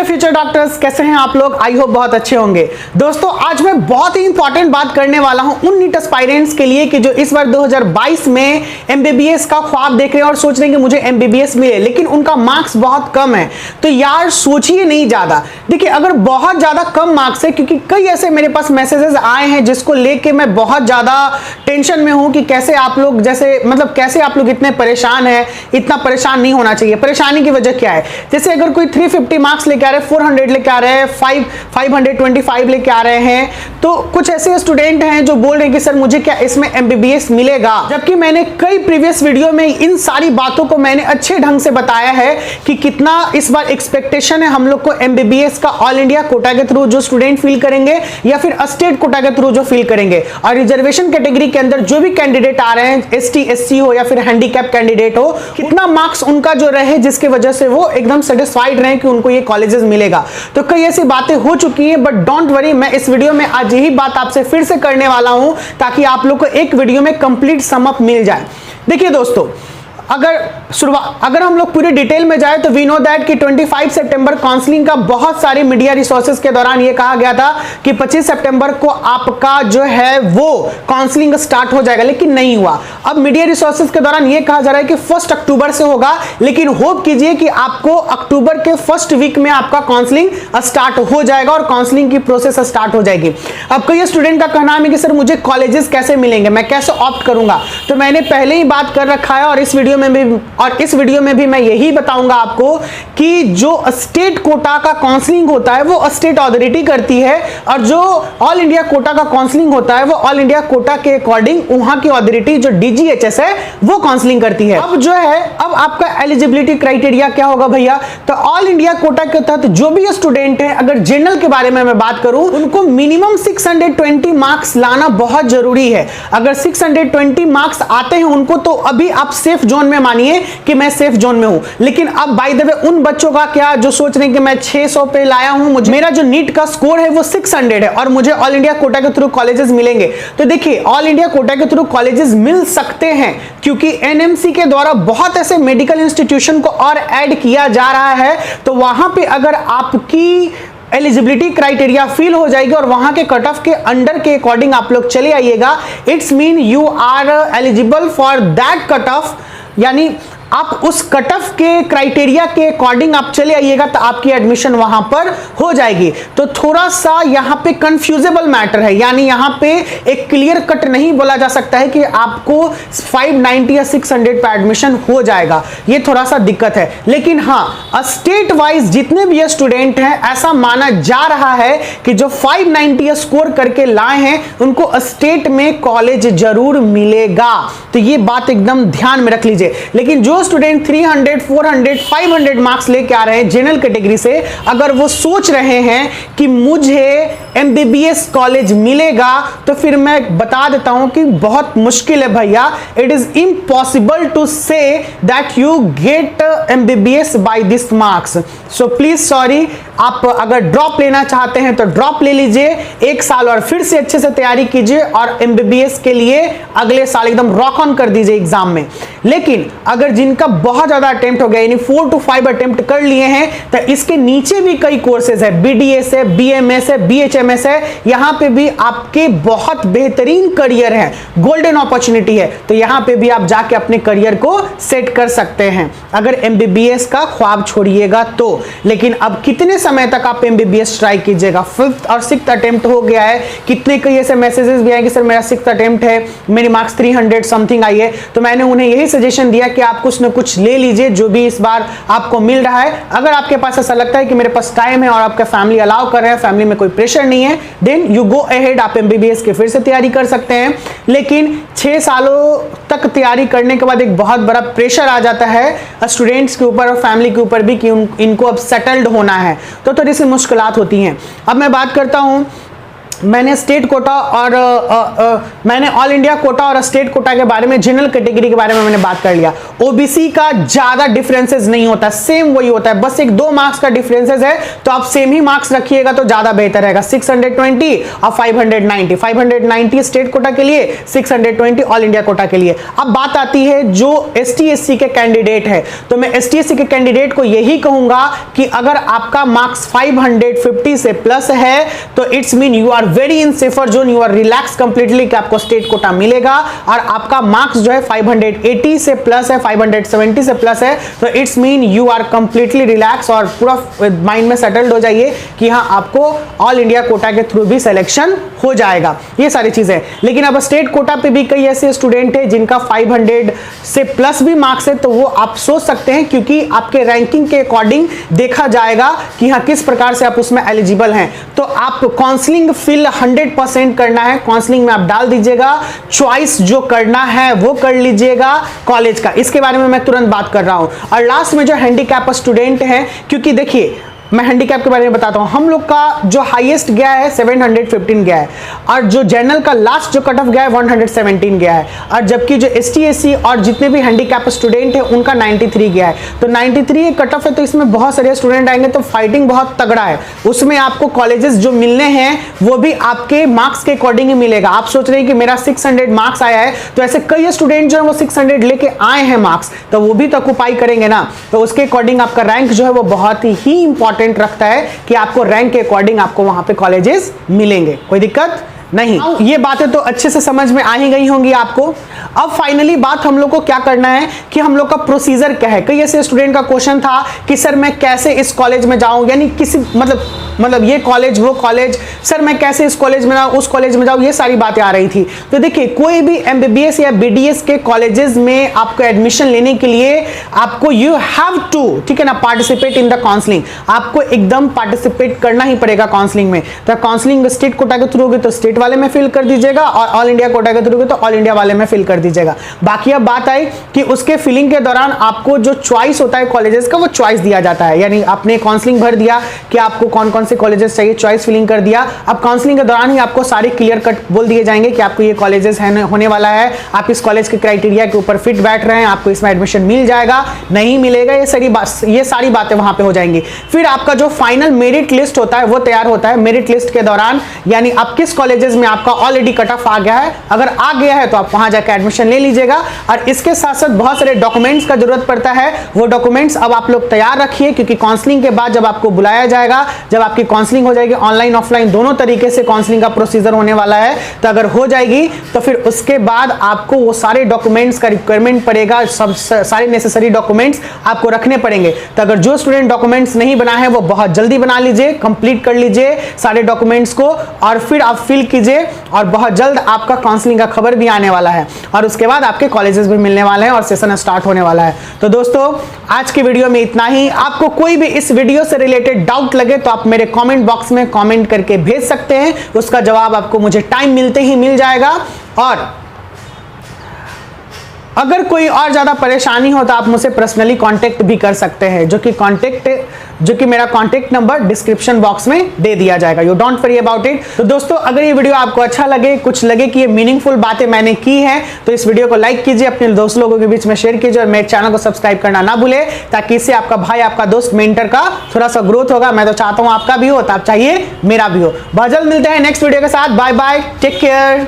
Future doctors, कैसे हैं आप लोग? आई होप बहुत अच्छे होंगे। दोस्तों, आज मैं बहुत ही इंपॉर्टेंट बात करने वाला हूं उन नीट एस्पायरेंट्स के लिए कि जो इस बार 2022 में एमबीबीएस का ख्वाब देख रहे हैं और सोच रहे हैं कि मुझे एमबीबीएस मिले, लेकिन उनका मार्क्स बहुत कम है। तो यार सोचिए नहीं ज्यादा। देखिए, अगर बहुत ज्यादा कम मार्क्स है, क्योंकि कई ऐसे मेरे पास मैसेजेस आए हैं जिसको लेके मैं बहुत ज्यादा टेंशन में हूं कि कैसे आप लोग कैसे आप लोग इतने परेशान हैं। इतना परेशान नहीं होना चाहिए। परेशानी की वजह क्या है? जैसे अगर कोई 350 मार्क्स लेके आ रहे हैं, 400 लेके आ रहे हैं, 525 लेके आ रहे हैं, तो कुछ ऐसे स्टूडेंट हैं जो बोल रहे हैं कि सर मुझे क्या इसमें एमबीबीएस मिलेगा। जबकि मैंने कई प्रीवियस वीडियो में इन सारी बातों को मैंने अच्छे ढंग से बताया है कि कितना इस बार एक्सपेक्टेशन है हम लोग को एमबीबीएस का ऑल इंडिया कोटा के थ्रू जो स्टूडेंट फील करेंगे या फिर स्टेट कोटा के थ्रू जो फील करेंगे। और रिजर्वेशन कैटेगरी के अंदर जो भी कैंडिडेट आ रहे हैं, एसटी एससी हो या फिर हैंडीकैप कैंडिडेट हो, कितना मार्क्स उनका जो रहे जिसकी वजह से वो एकदम सेटिस्फाइड रहे कि उनको ये कॉलेजेस मिलेगा। तो कई ऐसी बातें हो चुकी हैं, बट डोंट वरी, मैं इस वीडियो में आज यही बात आपसे फिर से करने वाला हूं ताकि आप लोग को एक वीडियो में कंप्लीट समअप मिल जाए। देखिए दोस्तों, अगर हम लोग पूरी डिटेल में जाए तो वी नो दैट कि 25 सितंबर काउंसलिंग का बहुत सारे मीडिया रिसोर्सेज के दौरान ये कहा गया था कि 25 सितंबर को आपका जो है वो काउंसलिंग स्टार्ट हो जाएगा, लेकिन नहीं हुआ। अब मीडिया रिसोर्सेज के दौरान ये कहा जा रहा है कि 1 अक्टूबर से होगा, लेकिन होप कीजिए कि आपको अक्टूबर के फर्स्ट वीक में आपका काउंसलिंग स्टार्ट हो जाएगा और काउंसलिंग की प्रोसेस स्टार्ट हो जाएगी। अब कई स्टूडेंट का कहना है कि सर मुझे कॉलेजेस कैसे मिलेंगे, मैं कैसे ऑप्ट करूंगा? तो मैंने पहले ही बात कर रखा है और इस वीडियो में भी मैं यही बताऊंगा आपको कि जो स्टेट कोटा का काउंसलिंग होता है वो स्टेट अथॉरिटी करती है, और जो ऑल इंडिया कोटा का काउंसलिंग होता है वो ऑल इंडिया कोटा के अकॉर्डिंग वहां की अथॉरिटी जो डीजीएचएस है वो काउंसलिंग करती है। अब आपका एलिजिबिलिटी क्राइटेरिया क्या होगा भैया? तो ऑल इंडिया कोटा के तहत जो भी स्टूडेंट है, अगर जनरल के बारे में मैं बात करूं, उनको मिनिमम 620 मार्क्स लाना बहुत जरूरी है। अगर 620 मार्क्स आते हैं उनको, तो अभी आप सेफ जोन में मानिए कि मैं सेफ जोन में हूं। लेकिन अब बाय द वे उन बच्चों का क्या जो सोच रहे हैं कि मैं 600 पे लाया हूं, मेरा जो नीट का स्कोर है वो 600 है और मुझे ऑल इंडिया कोटा के थ्रू कॉलेजेस मिलेंगे। तो देखिए, ऑल इंडिया कोटा के थ्रू कॉलेजेस मिल सकते हैं क्योंकि एनएमसी के द्वारा बहुत ऐसे मेडिकल इंस्टीट्यूशन को और ऐड किया जा रहा है। तो वहां पे अगर आपकी एलिजिबिलिटी क्राइटेरिया फिल हो जाएगी और वहां के कट ऑफ के अंडर के अकॉर्डिंग आप लोग चले आइएगा, it's mean you are eligible for that cut off, यानी आप उस कट ऑफ के क्राइटेरिया के अकॉर्डिंग आप चले आइएगा तो आपकी एडमिशन वहां पर हो जाएगी। तो थोड़ा सा यहां पे कंफ्यूजेबल मैटर है, यानी यहां पे एक क्लियर कट नहीं बोला जा सकता है कि आपको 590 या 600 पे एडमिशन हो जाएगा। ये थोड़ा सा दिक्कत है। लेकिन हाँ, स्टेट वाइज जितने भी स्टूडेंट हैं, ऐसा माना जा रहा है कि जो 590 स्कोर करके लाए हैं उनको स्टेट में कॉलेज जरूर मिलेगा। तो ये बात एकदम ध्यान में रख लीजिए। लेकिन जो स्टूडेंट 300, 400, 500 मार्क्स लेके आ रहे हैं जनरल कैटेगरी से, अगर वो सोच रहे हैं कि मुझे एमबीबीएस कॉलेज मिलेगा, तो फिर मैं बता देता हूं कि बहुत मुश्किल है भैया। It is impossible to say that you get MBBS by this marks. So please sorry, आप अगर ड्रॉप लेना चाहते हैं तो ड्रॉप ले लीजिए, 1 साल और फिर से अच्छे से तैयारी कीजिए और एमबीबीएस के लिए अगले साल एकदम रॉक ऑन कर दीजिए एग्जाम में। लेकिन अगर जिनका बहुत ज्यादा अटेम्प्ट हो गया, यानी 4 to 5 अटेम्प्ट कर लिए हैं, तो इसके नीचे भी कई कोर्सेज है, बीडीएस है, बीएमएस है, बीएचएमएस है, यहां पे भी आपके बहुत बेहतरीन करियर है, गोल्डन अपॉर्चुनिटी है। तो यहां पे भी आप जाके अपने करियर को सेट कर सकते हैं अगर एमबीबीएस का ख्वाब छोड़िएगा तो। लेकिन अब कितने समय तक आप एमबीबीएस ट्राई कीजिएगा? 5th और 6th अटेम्प्ट हो गया है, कितने कई ऐसे मैसेजेस भी आए कि सर मेरा 6th अटेम्प्ट है, मेरी मार्क्स 300 समथिंग आई है। तो मैंने उन्हें यही सजेशन दिया कि आप कुछ न कुछ ले लीजिए जो भी इस बार आपको मिल रहा है। अगर आपके पास ऐसा लगता है कि मेरे पास टाइम है और आपका फैमिली अलाउ कर रहे हैं, फैमिली में कोई प्रेशर नहीं है, देन यू गो अहेड, आप एमबीबीएस की फिर से तैयारी कर सकते हैं। लेकिन 6 सालों तक तैयारी करने के बाद एक बहुत बड़ा प्रेशर आ जाता है स्टूडेंट्स के ऊपर और फैमिली के ऊपर भी कि इनको अब सेटल्ड होना है, तो थोड़ी सी मुश्किलात होती हैं। अब मैं बात करता हूं मैंने स्टेट कोटा और मैंने ऑल इंडिया कोटा और स्टेट कोटा के बारे में, जनरल कैटेगरी के बारे में मैंने बात कर लिया। ओबीसी का ज्यादा डिफरेंसेस नहीं होता, सेम वही होता है, बस एक 2 मार्क्स का डिफरेंसेस है, तो आप सेम ही मार्क्स रखिएगा तो ज्यादा बेहतर रहेगा। 620 और 590 स्टेट कोटा के लिए, 620 ऑल इंडिया कोटा के लिए। अब बात आती है जो एसटी एससी के कैंडिडेट है, तो मैं एसटी एससी के कैंडिडेट को यही कहूंगा कि अगर आपका मार्क्स 550 से प्लस है तो it's mean you are very in safer zone, you are relax completely कि आपको स्टेट कोटा मिलेगा। और आपका मार्क्स जो है 580 से प्लस है, 570 से प्लस है, तो it's mean you are completely relax और पूरा माइंड में सेटल्ड हो जाइए कि हाँ आपको ऑल इंडिया कोटा के थ्रू भी सिलेक्शन हो जाएगा। ये सारी चीजें, लेकिन अब स्टेट कोटा पे भी कई ऐसे स्टूडेंट है जिनका 500 से प्लस भी मार्क्स है, तो वो आप सोच सकते हैं क्योंकि आपके रैंकिंग के अकॉर्डिंग देखा जाएगा कि हाँ किस प्रकार से आप उसमें एलिजिबल हैं। तो आप काउंसलिंग फिल 100% करना है, काउंसलिंग में आप डाल दीजिएगा, चॉइस जो करना है वो कर लीजिएगा कॉलेज का, इसके बारे में मैं तुरंत बात कर रहा हूं। और लास्ट में जो हैंडीकैप स्टूडेंट है, क्योंकि देखिए मैं हैंडीकैप के बारे में बताता हूं, हम लोग का जो हाईएस्ट गया है 715 गया है, और जो जनरल का लास्ट जो कट ऑफ गया है 117 गया है, और जबकि जो एसटी एससी और जितने भी हैंडीकैप स्टूडेंट है उनका 93 गया है। तो 93 कट ऑफ है, तो इसमें बहुत सारे स्टूडेंट आएंगे, तो फाइटिंग बहुत तगड़ा है। उसमें आपको कॉलेजेस जो मिलने हैं वो भी आपके मार्क्स के अकॉर्डिंग ही मिलेगा। आप सोच रहे हैं कि मेरा 600 मार्क्स आया है, तो ऐसे कई स्टूडेंट जो है वो 600 लेके आए हैं मार्क्स, तो वो भी तो ऑक्युपाई करेंगे ना, तो उसके अकॉर्डिंग आपका रैंक जो है वो बहुत ही इंपॉर्टेंट रखता है कि आपको रैंक के अकॉर्डिंग आपको वहां पे कॉलेजेस मिलेंगे, कोई दिक्कत नहीं। ये बातें तो अच्छे से समझ में आ ही गई होंगी आपको। अब फाइनली बात हम लोग को क्या करना है कि हम लोग का प्रोसीजर क्या है। कई ऐसे स्टूडेंट का क्वेश्चन था कि सर मैं कैसे इस कॉलेज में जाऊं, यानी किसी मतलब ये कॉलेज वो कॉलेज, सर मैं कैसे इस कॉलेज में जाऊं उस कॉलेज में जाऊं, ये सारी बातें आ रही थी। तो देखिए कोई भी एमबीबीएस या बीडीएस के कॉलेजेस में आपको एडमिशन लेने के लिए आपको यू हैव टू, ठीक है ना, पार्टिसिपेट इन द काउंसलिंग। आपको एकदम पार्टिसिपेट करना ही पड़ेगा काउंसलिंग में। तो काउंसलिंग स्टेट कोटा के थ्रू होगी तो स्टेट वाले में फिल कर दीजिएगा, और ऑल इंडिया कोटा के थ्रू होगी तो ऑल इंडिया वाले में फिल कर दीजिएगा। बाकी अब बात आई कि उसके फिलिंग के दौरान आपको जो चॉइस होता है कॉलेजेस का, वो चॉइस दिया जाता है। यानी आपने काउंसलिंग भर दिया कि आपको कौन कौन से कॉलेजेस चाहिए, चॉइस फिलिंग कर दिया। अब काउंसलिंग के दौरान ही आपको सारे क्लियर कट बोल दिए जाएंगे कि आपको ये कॉलेजेस होने वाला है, आप इस कॉलेज के क्राइटेरिया के ऊपर फिट बैठ रहे हैं, आपको इसमें एडमिशन मिल जाएगा नहीं मिलेगा, ये सारी बातें वहां पे हो जाएंगी। फिर आपका जो फाइनल मेरिट लिस्ट होता है वो तैयार होता है। मेरिट लिस्ट के दौरान यानी आप किस कॉलेजेस में आपका ऑलरेडी कट ऑफ आ गया है, अगर आ गया है तो आप वहां जाकर एडमिशन ले लीजिएगा। और इसके साथ साथ बहुत सारे डॉक्यूमेंट्स का जरूरत पड़ता है, वो डॉक्यूमेंट्स अब आप लोग तैयार रखिए, क्योंकि काउंसलिंग के बाद जब आपको बुलाया जाएगा, जब आपकी काउंसलिंग हो जाएगी, ऑनलाइन ऑफलाइन दोनों तरीके से काउंसलिंग का प्रोसीजर होने वाला है, तो अगर हो जाएगी तो फिर उसके बाद आपको वो सारे डॉक्यूमेंट्स का रिक्वायरमेंट पड़ेगा, सब सारे नेसेसरी डॉक्यूमेंट्स आपको रखने पड़ेंगे। तो अगर जो स्टूडेंट डॉक्यूमेंट्स नहीं बनाए हैं वो बहुत जल्दी बना लीजिए, कंप्लीट कर लीजिए सारे डॉक्यूमेंट्स को, और फिर आप फिल कीजिए, और बहुत जल्द आपका काउंसलिंग का खबर भी आने वाला है, और उसके बाद आपके कॉलेजेस भी मिलने वाले हैं और सेशन स्टार्ट होने वाला है। तो दोस्तों आज की वीडियो में इतना ही। आपको कोई भी इस वीडियो से रिलेटेड डाउट लगे तो आप मेरे कमेंट बॉक्स में कमेंट करके भेज सकते हैं, उसका जवाब आपको मुझे टाइम मिलते ही मिल जाएगा। और अगर कोई और ज्यादा परेशानी हो तो आप मुझसे पर्सनली कांटेक्ट भी कर सकते हैं, जो कि मेरा कांटेक्ट नंबर डिस्क्रिप्शन बॉक्स में दे दिया जाएगा। You don't worry about it. तो दोस्तों अगर ये वीडियो आपको अच्छा लगे, कुछ लगे कि ये मीनिंगफुल बातें मैंने की हैं, तो इस वीडियो को लाइक कीजिए, अपने दोस्त लोगों के बीच में शेयर कीजिए, और मेरे चैनल को सब्सक्राइब करना ना भूले, ताकि इससे आपका भाई, आपका दोस्त, मेंटर का थोड़ा सा ग्रोथ होगा। मैं तो चाहता हूं आपका भी हो, तो आप चाहिए मेरा भी हो। बहुत जल्द मिलते हैं नेक्स्ट वीडियो के साथ। Bye bye, take care.